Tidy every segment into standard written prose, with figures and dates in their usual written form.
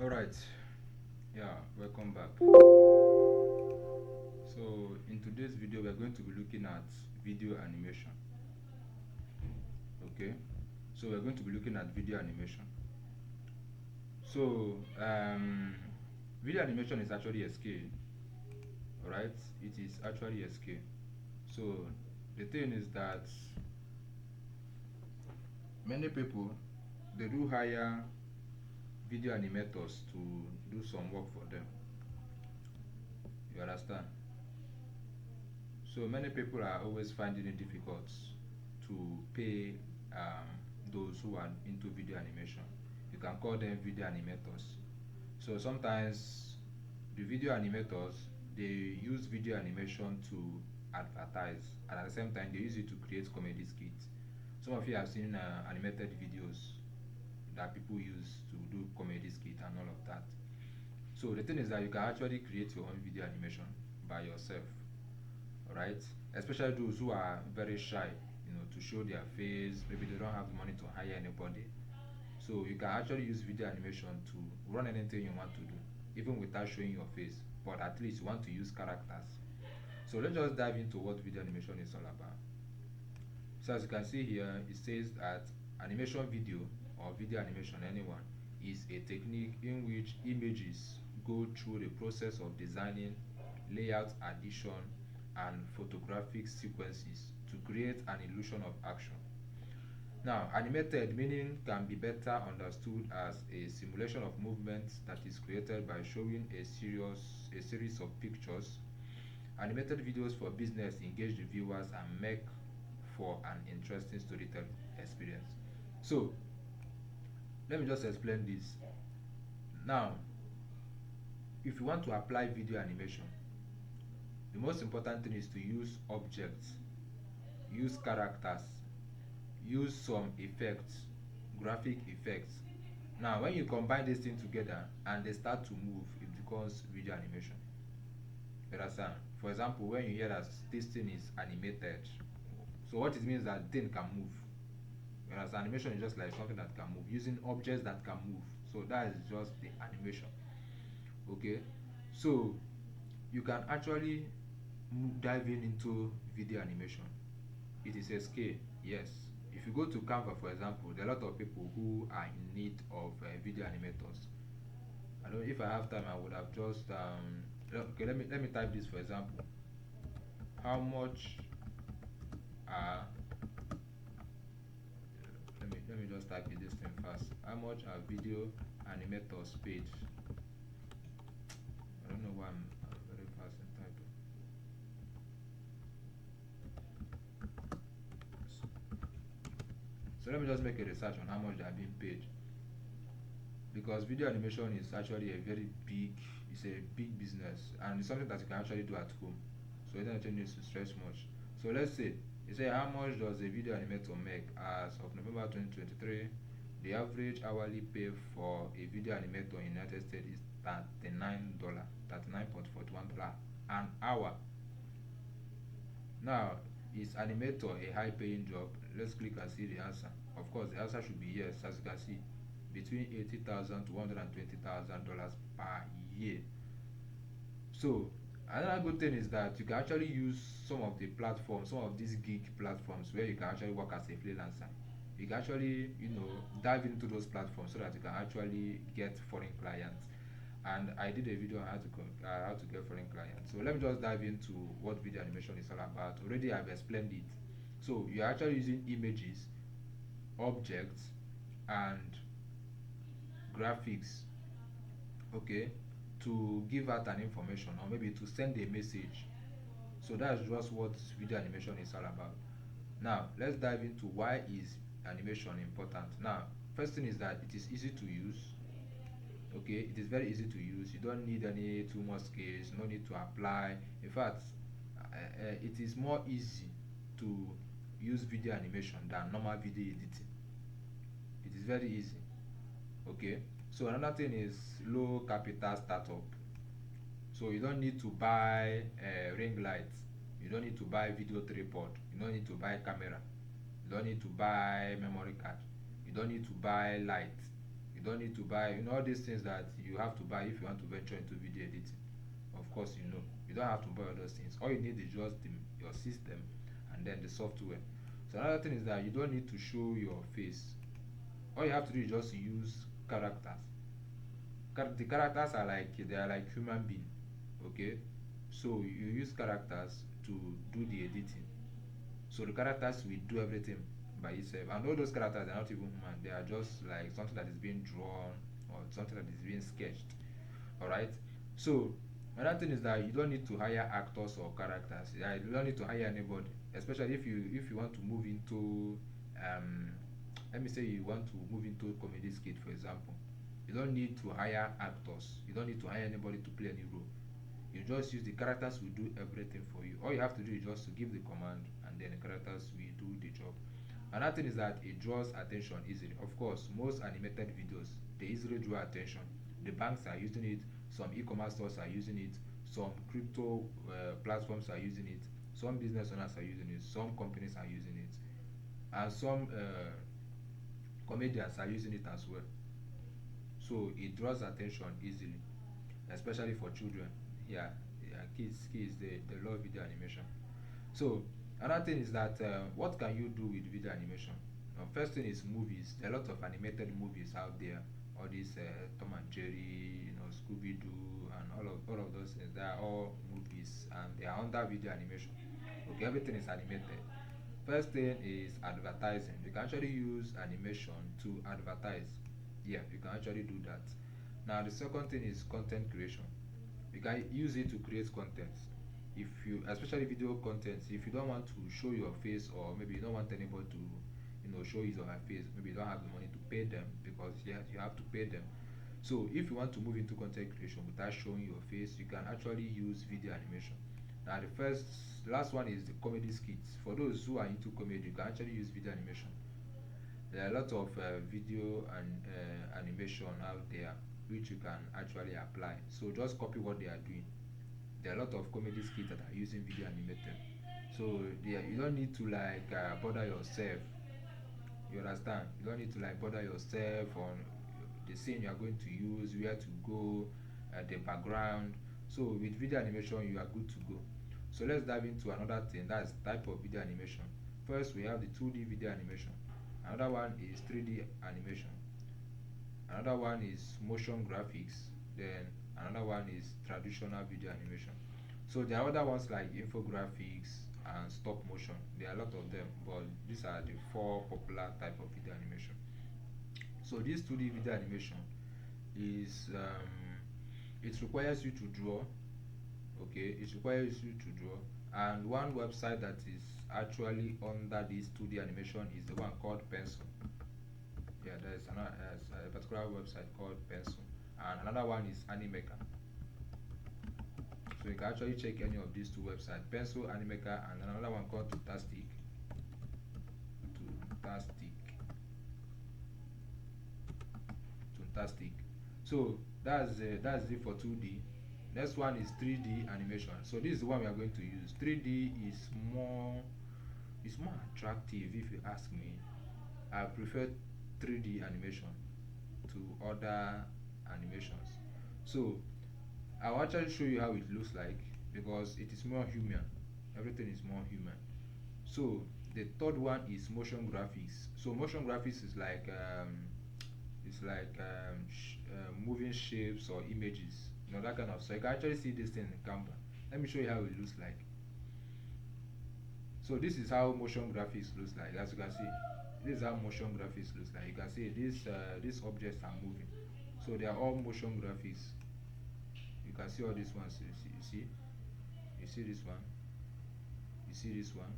All right. Yeah, welcome back. So, in today's video, we're going to be looking at video animation. Okay. So, we're going to be looking at video animation. So, video animation is actually a skill. All right. It is actually a skill. So, the thing is that many people they do hire video animators to do some work for them. You understand? So many people are always finding it difficult to pay um, those who are into video animation. You can call them video animators. So sometimes the video animators they use video animation to advertise, and at the same time they use it to create comedy skits. Some of you have seen animated videos that people use to do comedy skit and all of that. So the thing is that you can actually create your own video animation by yourself, right? Especially those who are very shy, to show their face. Maybe they don't have the money to hire anybody. So you can actually use video animation to run anything you want to do, even without showing your face. But at least you want to use characters. So let's just dive into what video animation is all about. So as you can see here, it says that animation video or video animation, anyone, is a technique in which images go through the process of designing, layout addition, and photographic sequences to create an illusion of action. Now, animated meaning can be better understood as a simulation of movement that is created by showing a series of pictures. Animated videos for business engage the viewers and make for an interesting storytelling experience. So, let me just explain this. Now, if you want to apply video animation, the most important thing is to use objects, use characters, use some effects, graphic effects. Now, when you combine these things together and they start to move, it becomes video animation. You understand? For example, when you hear that this thing is animated, so what it means that thing can move. You understand? Animation is just like something that can move, using objects that can move. So that is just the animation. Okay, so you can actually dive into video animation. It is a skill, yes. If you go to Canva, for example, there are a lot of people who are in need of video animators. I know if I have time, I would have just okay. Let me type this for example. How much are let me just type this thing fast. How much are video animators paid? I don't know why I'm very fast in typing. So let me just make a research on how much they are being paid, because video animation is actually it's a big business, and it's something that you can actually do at home. So you don't actually need to stress much. So let's say you say how much does a video animator make as of November 2023. The average hourly pay for a video animator in the United States is $39, $39.41 an hour. Now, is animator a high paying job? Let's click and see the answer. Of course, the answer should be yes, as you can see, between $80,000 to $120,000 per year. So, another good thing is that you can actually use some of the platforms, some of these gig platforms where you can actually work as a freelancer. You can actually, dive into those platforms so that you can actually get foreign clients. And I did a video on how to get foreign clients. So let me just dive into what video animation is all about. Already I've explained it. So you're actually using images, objects, and graphics, okay, to give out an information or maybe to send a message. So that's just what video animation is all about. Now let's dive into why is animation important. Now, first thing is that it is easy to use. Okay, it is very easy to use. You don't need any too much skills, no need to apply. In fact, it is more easy to use video animation than normal video editing. It is very easy. Okay, so another thing is low capital startup. So you don't need to buy ring lights, you don't need to buy video tripod, you don't need to buy camera, you don't need to buy memory card, you don't need to buy light, You don't need to buy, all these things that you have to buy if you want to venture into video editing. Of course, you don't have to buy all those things. All you need is just your system and then the software. So another thing is that you don't need to show your face. All you have to do is just use characters. The characters are like human being. Okay, so you use characters to do the editing. So the characters will do everything by itself, and all those characters are not even human. They are just like something that is being drawn or something that is being sketched. All right. So another thing is that you don't need to hire actors or characters. Yeah, you don't need to hire anybody, especially if you want to move into let me say you want to move into comedy skit, for example. You don't need to hire actors. You don't need to hire anybody to play any role. You just use the characters will do everything for you. All you have to do is just to give the command and then the characters will do the job. Another thing is that it draws attention easily. Of course, most animated videos they easily draw attention. The banks are using it, some e-commerce stores are using it, some crypto platforms are using it, some business owners are using it, some companies are using it, and some comedians are using it as well. So it draws attention easily, especially for children. Yeah, yeah, kids, they love video animation. So another thing is that what can you do with video animation? First thing is movies. There are a lot of animated movies out there. All these Tom and Jerry, Scooby Doo, and all of those things. They are all movies, and they are under video animation. Okay, everything is animated. First thing is advertising. You can actually use animation to advertise. Yeah, you can actually do that. Now the second thing is content creation. You can use it to create content. If you, especially video content, if you don't want to show your face, or maybe you don't want anybody to show his or her face, maybe you don't have the money to pay them, because yeah, you have to pay them. So if you want to move into content creation without showing your face, you can actually use video animation. Now the last one is the comedy skits. For those who are into comedy, you can actually use video animation. There are a lot of video and animation out there which you can actually apply. So just copy what they are doing. There are a lot of comedy skits that are using video animated. So you don't need to bother yourself. You understand? You don't need to bother yourself on the scene you are going to use, where to go, the background. So with video animation, you are good to go. So let's dive into another thing. That's type of video animation. First, we have the 2D video animation. Another one is 3D animation. Another one is motion graphics. Then another one is traditional video animation. So there are other ones like infographics and stop motion. There are a lot of them, but these are the four popular type of video animation. So this 2D video animation is it requires you to draw. Okay, it requires you to draw, and one website that is actually under this 2D animation is the one called Pencil. Yeah, there's a particular website called Pencil, and another one is Animaker. So you can actually check any of these two websites, Pencil, Animaker, and another one called Tutastic. Tutastic. So that's it for 2D. Next one is 3D animation. So this is the one we are going to use. 3D is more attractive if you ask me. I prefer 3D animation to other animations. So I'll actually show you how it looks like, because it is more human. Everything is more human. So the third one is motion graphics. So motion graphics is moving shapes or images, that kind of. So you can actually see this thing in Canva. Let me show you how it looks like. So this is how motion graphics looks like. As you can see, this is how motion graphics looks like. You can see these objects are moving. So they are all motion graphics. You can see all these ones. You see this one. You see this one.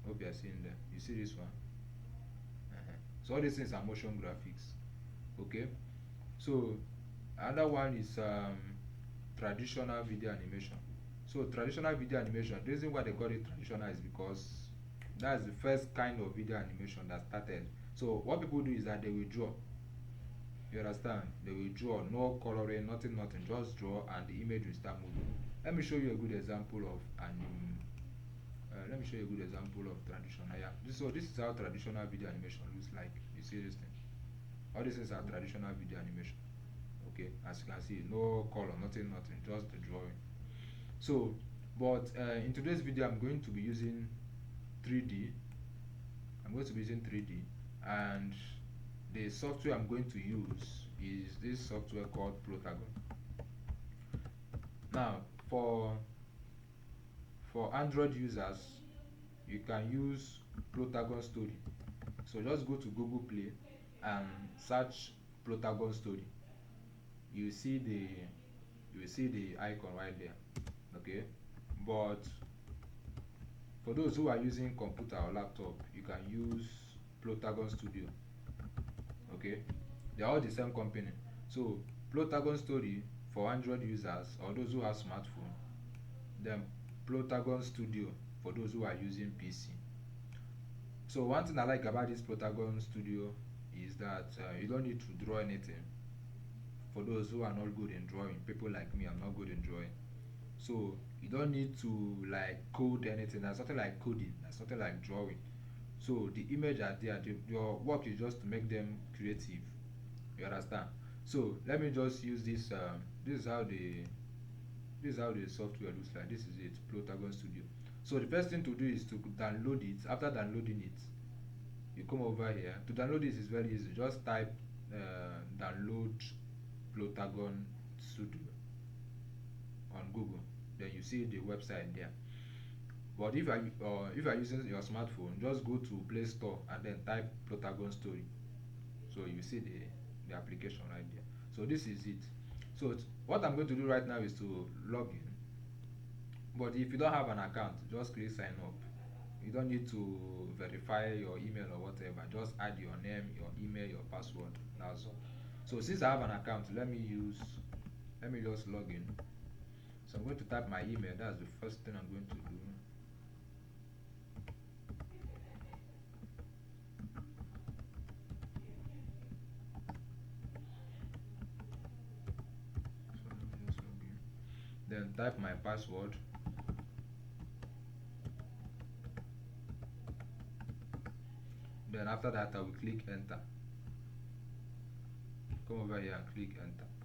Hope you are seeing them. You see this one. So all these things are motion graphics. Okay. So another one is traditional video animation. So traditional video animation, the reason why they call it traditional is because that's the first kind of video animation that started. So what people do is that they will draw. You understand? They will draw, no coloring, nothing, just draw, and the image will start moving. Let me show you a good example of traditional. Yeah. So this is how traditional video animation looks like. You see this thing? All these things are traditional video animation. Okay, as you can see, no color, nothing, just the drawing. So, but in today's video, I'm going to be using 3D. I'm going to be using 3D, and the software I'm going to use is this software called Plotagon. Now, for Android users, you can use Plotagon Story. So just go to Google Play and search Plotagon Story. You see the icon right there. Okay, but for those who are using computer or laptop, you can use Plotagon Studio. Okay, they're all the same company. So Plotagon Story for Android users or those who have smartphone, then Plotagon Studio for those who are using PC. So one thing I like about this Plotagon Studio is that you don't need to draw anything. For those who are not good in drawing, people like me, I'm not good in drawing. So you don't need to like code anything. There's something like coding. There's something like drawing. So the image are there. Your work is just to make them creative. You understand? So let me just use this. This is how the software looks like. This is it, Plotagon Studio. So the first thing to do is to download it. After downloading it, you come over here. To download this is very easy. Just type download Plotagon Studio on Google. Then you see the website there. But if you are using your smartphone, just go to Play Store and then type Plotagon Story. So you see the application right there. So this is it. So what I'm going to do right now is to log in. But if you don't have an account, just click sign up. You don't need to verify your email or whatever. Just add your name, your email, your password. That's all. So since I have an account, let me just log in. So I'm going to type my email. That's the first thing I'm going to do. So let me just log in. Then type my password. Then after that I will click enter. Come over here and click enter.